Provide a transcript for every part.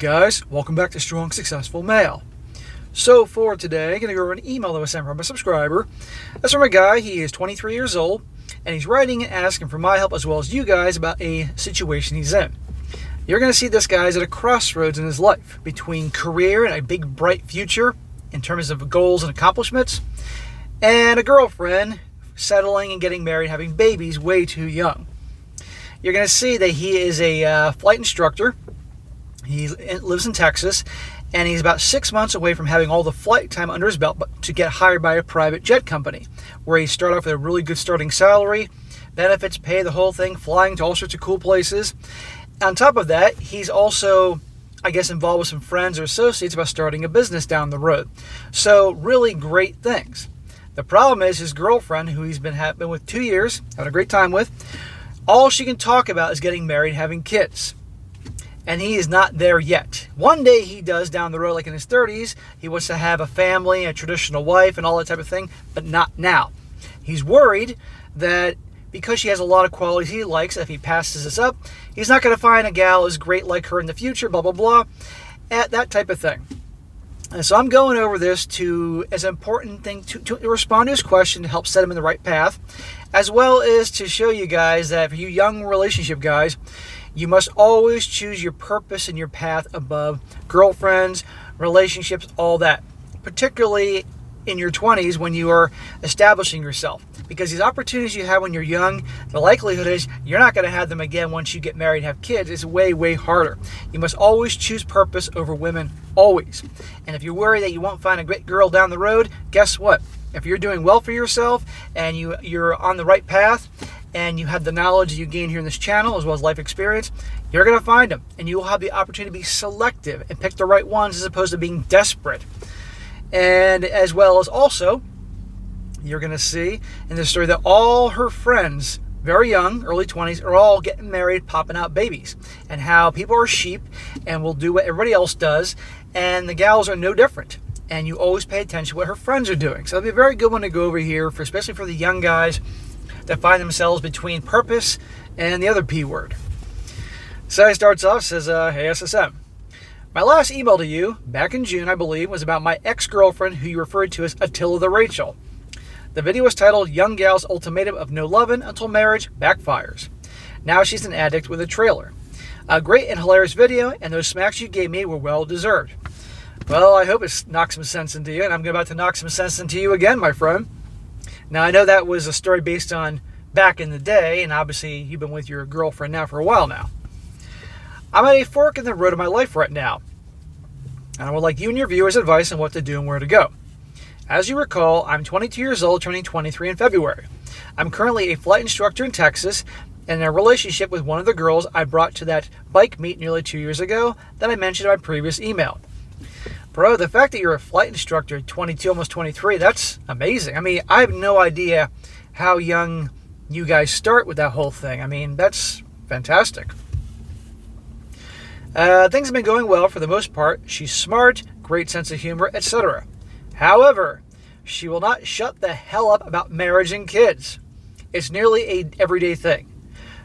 guys, welcome back to Strong Successful Male. So for today, I'm going to go over an email that was sent from a subscriber. That's from a guy. He is 23 years old, and he's writing and asking for my help as well as you guys about a situation he's in. You're going to see this guy's at a crossroads in his life between career and a big bright future in terms of goals and accomplishments, and a girlfriend settling and getting married, having babies way too young. You're going to see that he is a flight instructor. He lives in Texas, and he's about 6 months away from having all the flight time under his belt to get hired by a private jet company, where he start off with a really good starting salary, benefits, pay, the whole thing, flying to all sorts of cool places. On top of that, he's also, I guess, involved with some friends or associates about starting a business down the road. So really great things. The problem is his girlfriend, who he's been with 2 years, having a great time with, all she can talk about is getting married, having kids. And he is not there yet. One day he does down the road, like in his 30s. He wants to have a family, a traditional wife, and all that type of thing, but not now. He's worried that because she has a lot of qualities he likes, if he passes this up, he's not going to find a gal as great like her in the future, blah, blah, blah, that type of thing. And so I'm going over this as an important thing to respond to his question, to help set him in the right path, as well as to show you guys that for you young relationship guys, you must always choose your purpose and your path above girlfriends, relationships, all that. Particularly in your 20s when you are establishing yourself. Because these opportunities you have when you're young, the likelihood is you're not going to have them again once you get married and have kids. It's way, way harder. You must always choose purpose over women, always. And if you're worried that you won't find a great girl down the road, guess what? If you're doing well for yourself and you're on the right path, and you have the knowledge that you gain here in this channel as well as life experience, you're going to find them. And you will have the opportunity to be selective and pick the right ones as opposed to being desperate. And as well as also, you're going to see in this story that all her friends, very young, early 20s, are all getting married, popping out babies. And how people are sheep and will do what everybody else does. And the gals are no different. And you always pay attention to what her friends are doing. So it'll be a very good one to go over here, especially for the young guys that find themselves between purpose and the other P word. So he starts off, says, hey SSM. My last email to you, back in June I believe, was about my ex-girlfriend who you referred to as Attila the Rachel. The video was titled Young Gal's Ultimatum of No Lovin' Until Marriage Backfires. Now she's an addict with a trailer. A great and hilarious video, and those smacks you gave me were well deserved. Well, I hope it knocks some sense into you, and I'm about to knock some sense into you again, my friend. Now, I know that was a story based on back in the day, and obviously you've been with your girlfriend now for a while now. I'm at a fork in the road of my life right now, and I would like you and your viewers' advice on what to do and where to go. As you recall, I'm 22 years old, turning 23 in February. I'm currently a flight instructor in Texas, and in a relationship with one of the girls I brought to that bike meet nearly 2 years ago that I mentioned in my previous email. Bro, the fact that you're a flight instructor at 22, almost 23, that's amazing. I mean, I have no idea how young you guys start with that whole thing. I mean, that's fantastic. Things have been going well for the most part. She's smart, great sense of humor, etc. However, she will not shut the hell up about marriage and kids. It's nearly an everyday thing.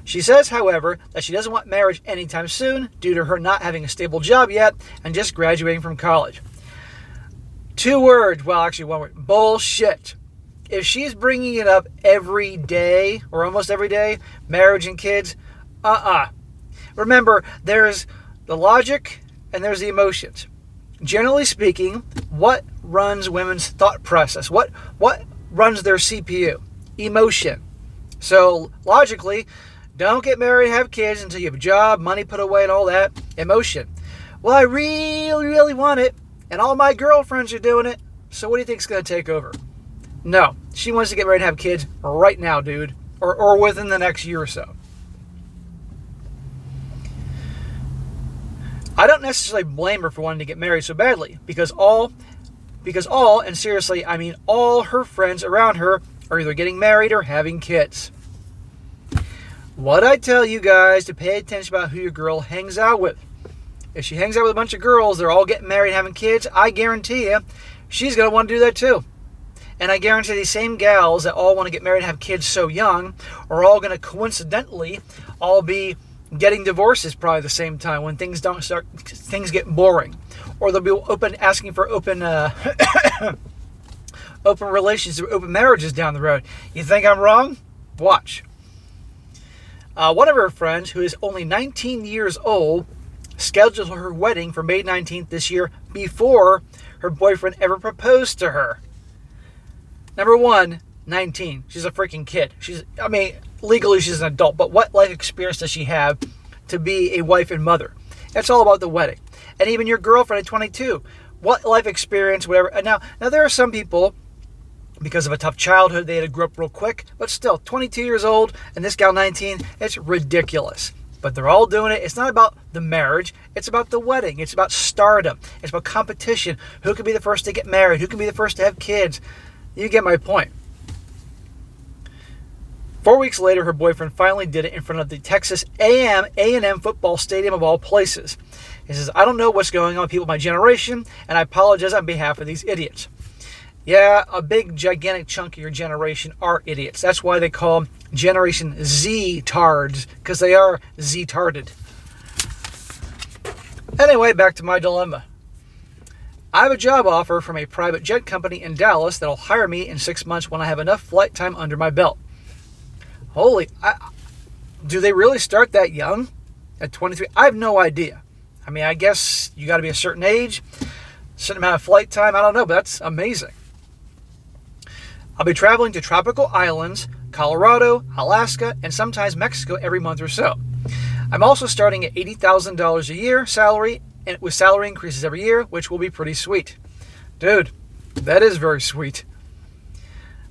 She says, however, that she doesn't want marriage anytime soon due to her not having a stable job yet and just graduating from college. 2 words, well, actually 1 word, bullshit. If she's bringing it up every day or almost every day, marriage and kids, Remember, there's the logic and there's the emotions. Generally speaking, what runs women's thought process? What runs their CPU? Emotion. So logically, don't get married, have kids until you have a job, money put away and all that. Emotion. Well, I really, really want it, and all my girlfriends are doing it, so what do you think is going to take over? No. She wants to get married and have kids right now, dude. Or within the next year or so. I don't necessarily blame her for wanting to get married so badly, because all, and seriously, I mean all her friends around her are either getting married or having kids. What I tell you guys to pay attention about who your girl hangs out with. If she hangs out with a bunch of girls, they're all getting married and having kids, I guarantee you, she's going to want to do that too. And I guarantee these same gals that all want to get married and have kids so young are all going to coincidentally all be Getting divorced is probably the same time when things get boring, or they'll be asking for open open relations, open marriages down the road. You think I'm wrong? Watch. One of her friends, who is only 19 years old, scheduled her wedding for May 19th this year before her boyfriend ever proposed to her. Number one, 19. She's a freaking kid. Legally she's an adult, but what life experience does she have to be a wife and mother? It's all about the wedding. And even your girlfriend at 22, what life experience, whatever. And now there are some people, because of a tough childhood, they had to grow up real quick, but still, 22 years old, and this gal 19, it's ridiculous. But they're all doing it. It's not about the marriage. It's about the wedding. It's about stardom. It's about competition. Who can be the first to get married? Who can be the first to have kids? You get my point. 4 weeks later, her boyfriend finally did it in front of the Texas A&M football stadium of all places. He says, "I don't know what's going on with people of my generation, and I apologize on behalf of these idiots." Yeah, a big, gigantic chunk of your generation are idiots. That's why they call them Generation Z-tards, because they are Z-tarded. Anyway, back to my dilemma. I have a job offer from a private jet company in Dallas that'll hire me in 6 months when I have enough flight time under my belt. Do they really start that young? At 23? I have no idea. I guess you got to be a certain age, certain amount of flight time. I don't know, but that's amazing. I'll be traveling to tropical islands, Colorado, Alaska, and sometimes Mexico every month or so. I'm also starting at $80,000 a year salary, and with salary increases every year, which will be pretty sweet. Dude, that is very sweet.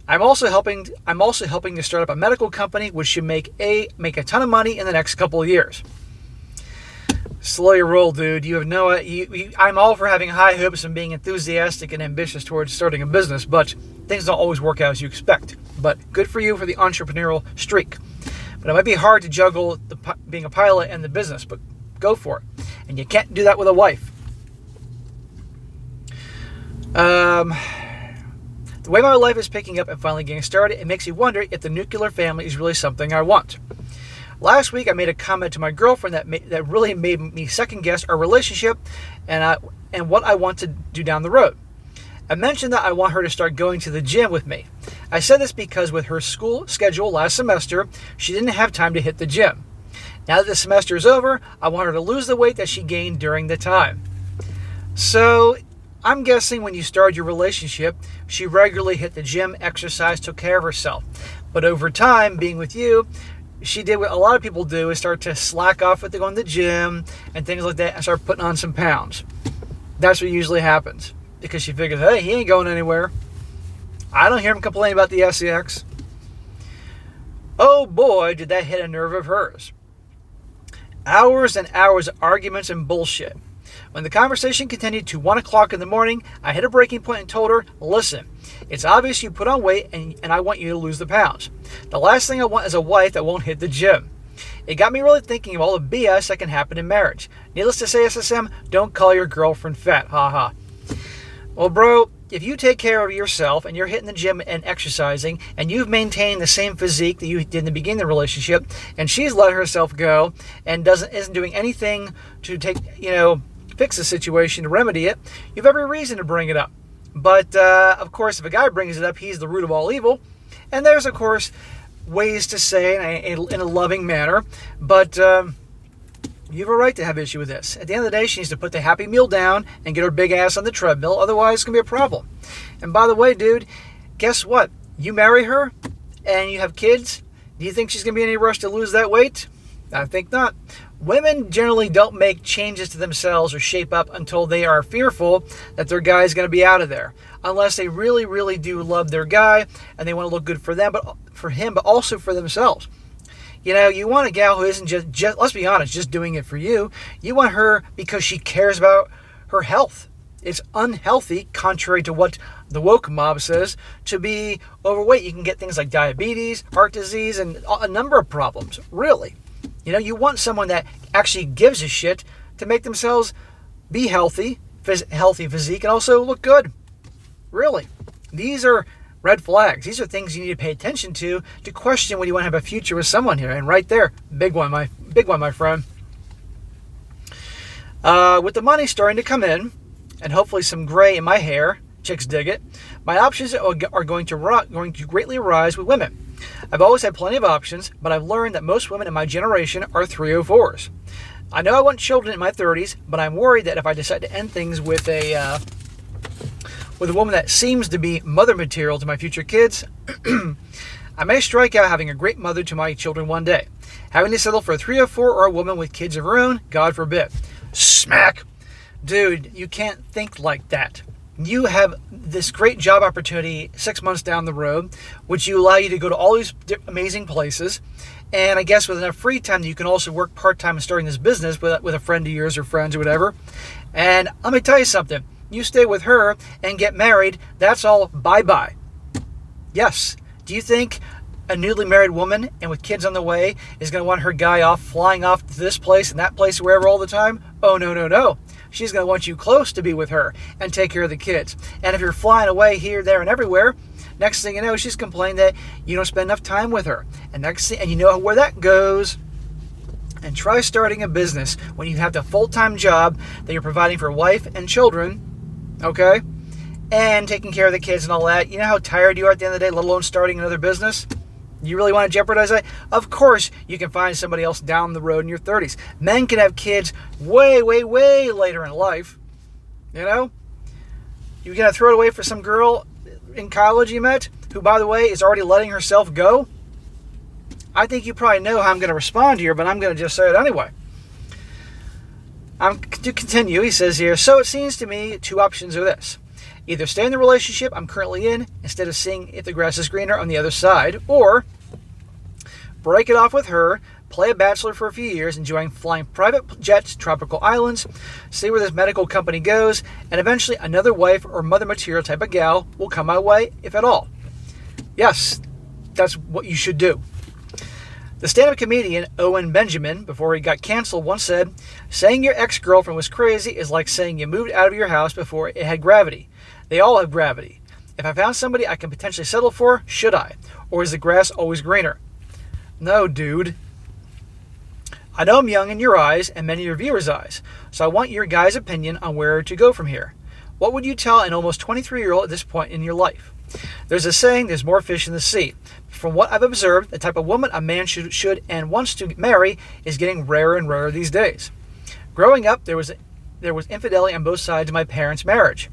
I'm also helping to start up a medical company, which should make a ton of money in the next couple of years. Slow your roll, dude. You have I'm all for having high hopes and being enthusiastic and ambitious towards starting a business, but things don't always work out as you expect. But good for you for the entrepreneurial streak. But it might be hard to juggle being a pilot and the business, but go for it. And you can't do that with a wife. The way my life is picking up and finally getting started, it makes me wonder if the nuclear family is really something I want. Last week, I made a comment to my girlfriend that really made me second guess our relationship and what I want to do down the road. I mentioned that I want her to start going to the gym with me. I said this because with her school schedule last semester, she didn't have time to hit the gym. Now that the semester is over, I want her to lose the weight that she gained during the time. So I'm guessing when you started your relationship, she regularly hit the gym, exercised, took care of herself. But over time, being with you, she did what a lot of people do, is start to slack off with going to the gym and things like that and start putting on some pounds. That's what usually happens. Because she figures, hey, he ain't going anywhere. I don't hear him complain about the SEX. Oh boy, did that hit a nerve of hers. Hours and hours of arguments and bullshit. When the conversation continued to 1 o'clock in the morning, I hit a breaking point and told her, listen, it's obvious you put on weight and I want you to lose the pounds. The last thing I want is a wife that won't hit the gym. It got me really thinking of all the BS that can happen in marriage. Needless to say, SSM, don't call your girlfriend fat, haha. Well, bro, if you take care of yourself and you're hitting the gym and exercising and you've maintained the same physique that you did in the beginning of the relationship and she's let herself go and isn't doing anything to fix the situation, to remedy it, you have every reason to bring it up. But, of course, if a guy brings it up, he's the root of all evil. And there's, of course, ways to say in a loving manner, but you have a right to have issue with this. At the end of the day, she needs to put the Happy Meal down and get her big ass on the treadmill. Otherwise, it's going to be a problem. And by the way, dude, guess what? You marry her and you have kids. Do you think she's going to be in any rush to lose that weight? I think not. Women generally don't make changes to themselves or shape up until they are fearful that their guy is going to be out of there. Unless they really, really do love their guy and they want to look good for him, but also for themselves. You want a gal who isn't just, let's be honest, just doing it for you. You want her because she cares about her health. It's unhealthy, contrary to what the woke mob says, to be overweight. You can get things like diabetes, heart disease, and a number of problems, really. You want someone that actually gives a shit to make themselves be healthy physique, and also look good. Really. These are red flags. These are things you need to pay attention to question whether you want to have a future with someone here. And right there, big one, my friend. With the money starting to come in, and hopefully some gray in my hair, chicks dig it, my options are going to greatly rise with women. I've always had plenty of options, but I've learned that most women in my generation are 304s. I know I want children in my 30s, but I'm worried that if I decide to end things with a woman that seems to be mother material to my future kids, I may strike out having a great mother to my children one day. Having to settle for a 304 or a woman with kids of her own, God forbid. Smack! Dude, you can't think like that. You have this great job opportunity 6 months down the road, which you allow you to go to all these amazing places. And I guess with enough free time, you can also work part-time and starting this business with a friend of yours or friends or whatever. And let me tell you something. You stay with her and get married, that's all bye-bye. Yes. Do you think a newly married woman and with kids on the way is going to want her guy flying off to this place and that place, wherever all the time? Oh, no, no, no. She's going to want you close to be with her and take care of the kids. And if you're flying away here, there, and everywhere, next thing you know, she's complaining that you don't spend enough time with her. And you know where that goes. And try starting a business when you have the full-time job that you're providing for wife and children, okay? And taking care of the kids and all that. You know how tired you are at the end of the day, let alone starting another business? You really want to jeopardize that? Of course, you can find somebody else down the road in your 30s. Men can have kids way, way, way later in life. You know? You're going to throw it away for some girl in college you met, who, by the way, is already letting herself go? I think you probably know how I'm going to respond here, but I'm going to just say it anyway. To continue, he says here, so it seems to me two options are this. Either stay in the relationship I'm currently in instead of seeing if the grass is greener on the other side, or break it off with her, play a bachelor for a few years, enjoying flying private jets, tropical islands, see where this medical company goes, and eventually another wife or mother material type of gal will come my way, if at all. Yes, that's what you should do. The stand-up comedian Owen Benjamin, before he got canceled, once said, saying your ex-girlfriend was crazy is like saying you moved out of your house before it had gravity. They all have gravity. If I found somebody I can potentially settle for, should I? Or is the grass always greener? No, dude. I know I'm young in your eyes and many of your viewers' eyes, so I want your guys' opinion on where to go from here. What would you tell an almost 23-year-old at this point in your life? There's a saying, there's more fish in the sea. From what I've observed, the type of woman a man should and wants to marry is getting rarer and rarer these days. Growing up, there was infidelity on both sides of my parents' marriage.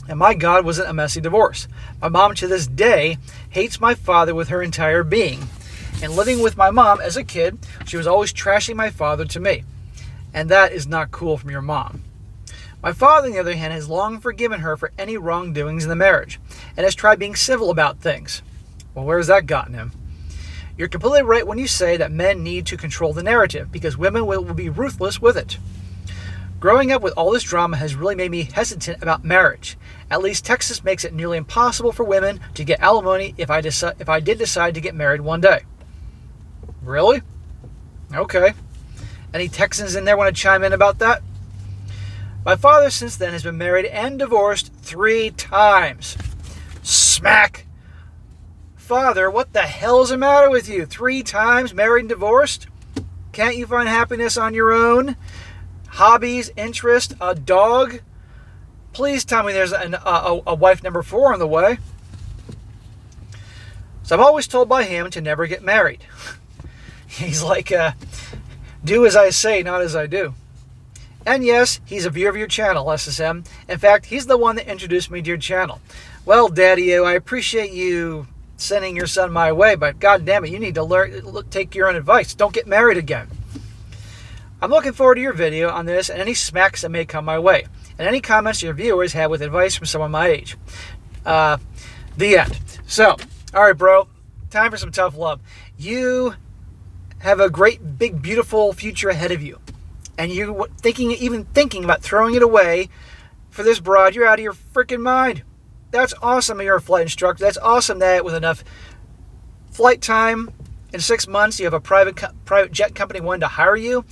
And my God, was it a messy divorce. My mom to this day hates my father with her entire being. And living with my mom as a kid, she was always trashing my father to me. And that is not cool from your mom. My father, on the other hand, has long forgiven her for any wrongdoings in the marriage and has tried being civil about things. Well, where has that gotten him? You're completely right when you say that men need to control the narrative because women will be ruthless with it. Growing up with all this drama has really made me hesitant about marriage. At least Texas makes it nearly impossible for women to get alimony if I did decide to get married one day. Really? Okay. Any Texans in there want to chime in about that? My father since then has been married and divorced 3 times. Smack! Father, what the hell is the matter with you? 3 times married and divorced? Can't you find happiness on your own? Hobbies, interest, a dog? Please tell me there's a wife number 4 on the way. So I'm always told by him to never get married. He's like, do as I say, not as I do. And yes, he's a viewer of your channel, SSM. In fact, he's the one that introduced me to your channel. Well, Daddy-o, I appreciate you sending your son my way, but God damn it, you need to take your own advice. Don't get married again. I'm looking forward to your video on this and any smacks that may come my way, and any comments your viewers have with advice from someone my age. The end. So, all right, bro, time for some tough love. You have a great, big, beautiful future ahead of you, and you even thinking about throwing it away for this broad, you're out of your freaking mind. That's awesome that you're a flight instructor. That's awesome that with enough flight time in 6 months, you have a private jet company wanting to hire you.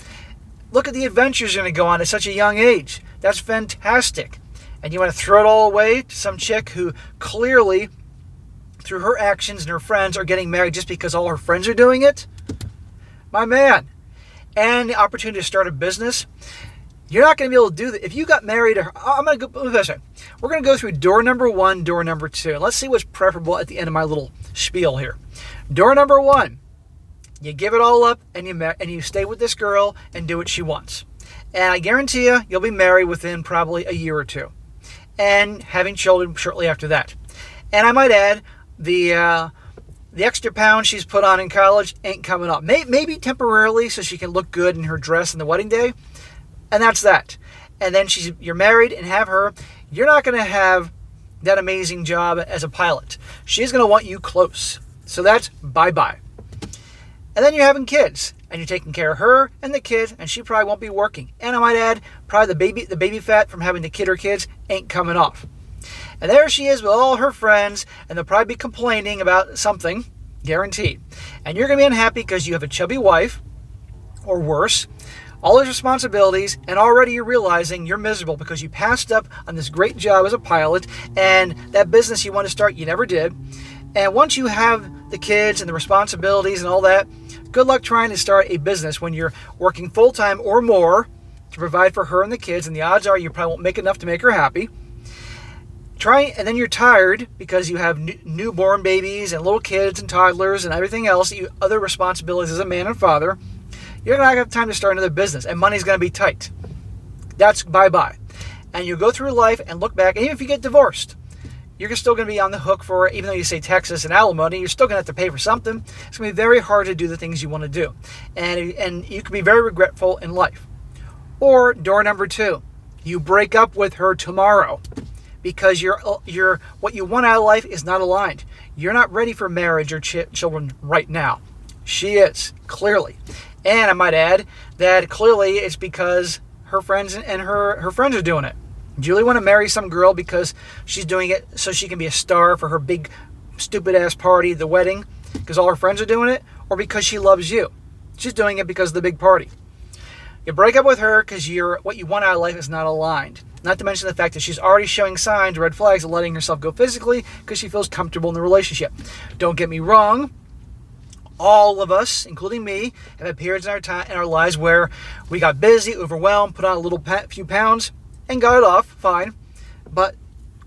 Look at the adventures you're going to go on at such a young age. That's fantastic. And you want to throw it all away to some chick who clearly through her actions and her friends are getting married just because all her friends are doing it, my man, and the opportunity to start a business, you're not going to be able to do that. If you got married, I'm going to go this way. We're going to go through door number 1, door number 2. And let's see what's preferable at the end of my little spiel here. Door number 1, you give it all up and you stay with this girl and do what she wants. And I guarantee you'll be married within probably a year or 2. And having children shortly after that. And I might add, the extra pound she's put on in college ain't coming up. Maybe temporarily so she can look good in her dress on the wedding day. And that's that. And then you're married and have her. You're not going to have that amazing job as a pilot. She's going to want you close. So that's bye-bye. And then you're having kids. And you're taking care of her and the kids. And she probably won't be working. And I might add, probably the baby fat from having the kid or kids ain't coming off. And there she is with all her friends. And they'll probably be complaining about something. Guaranteed. And you're going to be unhappy because you have a chubby wife. Or worse. All those responsibilities, and already you're realizing you're miserable because you passed up on this great job as a pilot, and that business you want to start, you never did. And once you have the kids and the responsibilities and all that, good luck trying to start a business when you're working full-time or more to provide for her and the kids, and the odds are you probably won't make enough to make her happy. And then you're tired because you have newborn babies and little kids and toddlers and everything else, other responsibilities as a man and father. You're not going to have time to start another business, and money's going to be tight. That's bye-bye. And you go through life and look back, and even if you get divorced, you're still going to be on the hook for, even though you say taxes and alimony, you're still going to have to pay for something. It's going to be very hard to do the things you want to do. And you can be very regretful in life. Or door number 2, you break up with her tomorrow because what you want out of life is not aligned. You're not ready for marriage or children right now. She is, clearly. And I might add that clearly it's because her friends and her friends are doing it. Do you really want to marry some girl because she's doing it so she can be a star for her big stupid-ass party, the wedding, because all her friends are doing it? Or because she loves you? She's doing it because of the big party. You break up with her because what you want out of life is not aligned. Not to mention the fact that she's already showing signs, red flags, of letting herself go physically because she feels comfortable in the relationship. Don't get me wrong. All of us, including me, have had periods in our lives where we got busy, overwhelmed, put on a few pounds, and got it off, fine. But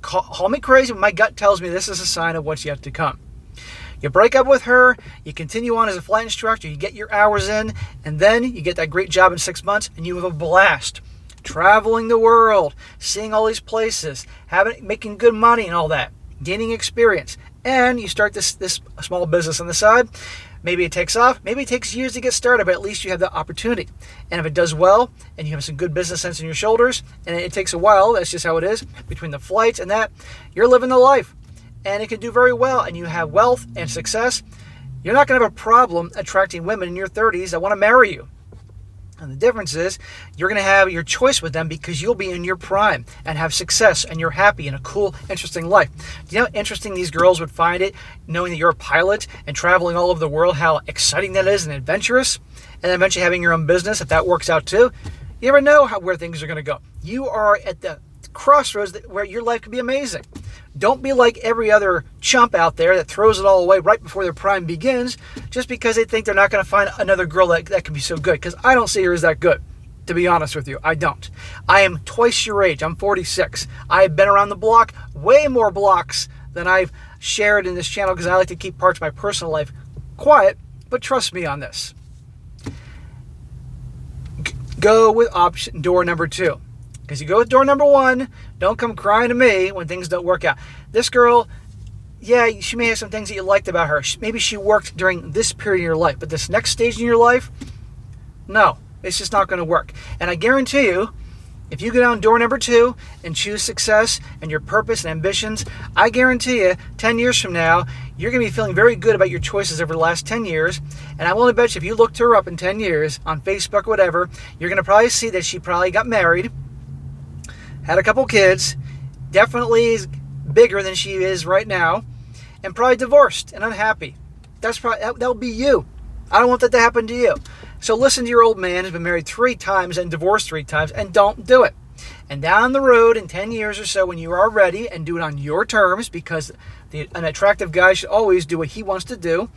call me crazy, but my gut tells me this is a sign of what's yet to come. You break up with her, you continue on as a flight instructor, you get your hours in, and then you get that great job in 6 months, and you have a blast. Traveling the world, seeing all these places, making good money and all that, gaining experience. And you start this small business on the side. Maybe it takes off. Maybe it takes years to get started, but at least you have the opportunity. And if it does well, and you have some good business sense in your shoulders, and it takes a while, that's just how it is, between the flights and that, you're living the life. And it can do very well, and you have wealth and success. You're not going to have a problem attracting women in your 30s that want to marry you. And the difference is you're going to have your choice with them because you'll be in your prime and have success and you're happy and a cool, interesting life. Do you know how interesting these girls would find it knowing that you're a pilot and traveling all over the world, how exciting that is and adventurous? And then eventually having your own business, if that works out too. You never know where things are going to go. You are at the crossroads where your life could be amazing. Don't be like every other chump out there that throws it all away right before their prime begins just because they think they're not going to find another girl that can be so good. Because I don't see her as that good, to be honest with you. I don't. I am twice your age. I'm 46. I've been around the block, way more blocks than I've shared in this channel because I like to keep parts of my personal life quiet. But trust me on this. Go with door number 2. Because you go with door number 1, don't come crying to me when things don't work out. This girl, yeah, she may have some things that you liked about her. Maybe she worked during this period in your life, but this next stage in your life, no, it's just not going to work. And I guarantee you, if you go down door number 2 and choose success and your purpose and ambitions, I guarantee you, 10 years from now, you're going to be feeling very good about your choices over the last 10 years. And I will bet you if you looked her up in 10 years on Facebook or whatever, you're going to probably see that she probably got married, had a couple kids, definitely is bigger than she is right now, and probably divorced and unhappy. That'll be you. I don't want that to happen to you. So listen to your old man who's been married 3 times and divorced 3 times, and don't do it. And down the road in 10 years or so, when you are ready, and do it on your terms, because an attractive guy should always do what he wants to do.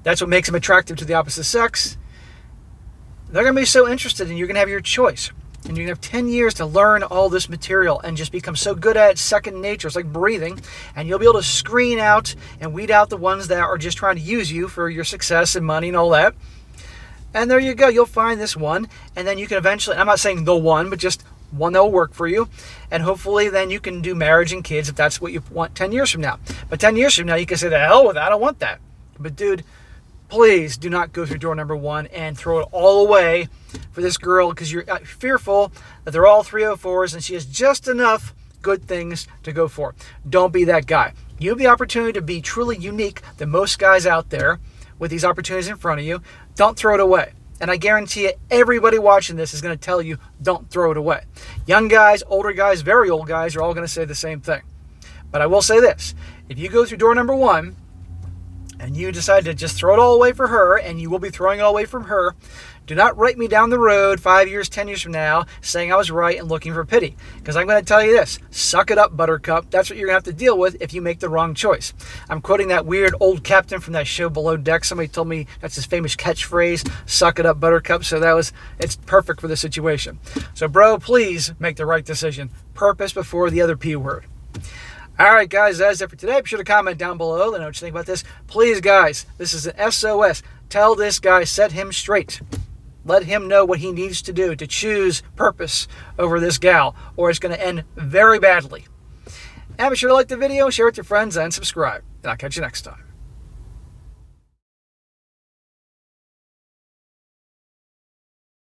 That's what makes him attractive to the opposite sex. They're going to be so interested, and you're going to have your choice. And you're going to have 10 years to learn all this material and just become so good at it, second nature. It's like breathing. And you'll be able to screen out and weed out the ones that are just trying to use you for your success and money and all that. And there you go. You'll find this one. And then you can eventually, I'm not saying the one, but just one that will work for you. And hopefully then you can do marriage and kids if that's what you want 10 years from now. But 10 years from now, you can say, the hell with that. I don't want that. But dude, please do not go through door number one and throw it all away for this girl, because you're fearful that they're all 304s and she has just enough good things to go for. Don't be that guy. You have the opportunity to be truly unique than most guys out there with these opportunities in front of you. Don't throw it away. And I guarantee you, everybody watching this is going to tell you, don't throw it away. Young guys, older guys, very old guys are all going to say the same thing. But I will say this. If you go through door number one and you decide to just throw it all away for her, and you will be throwing it all away from her, do not write me down the road 5 years, 10 years from now saying I was right and looking for pity. Because I'm going to tell you this, suck it up, buttercup. That's what you're going to have to deal with if you make the wrong choice. I'm quoting that weird old captain from that show Below Deck. Somebody told me that's his famous catchphrase, suck it up, buttercup. So it's perfect for the situation. So bro, please make the right decision. Purpose before the other P word. All right, guys, that's it for today. Be sure to comment down below. Let me know what you think about this. Please, guys, this is an SOS. Tell this guy, set him straight. Let him know what he needs to do to choose purpose over this gal, or it's going to end very badly. And be sure to like the video, share it with your friends, and subscribe. And I'll catch you next time.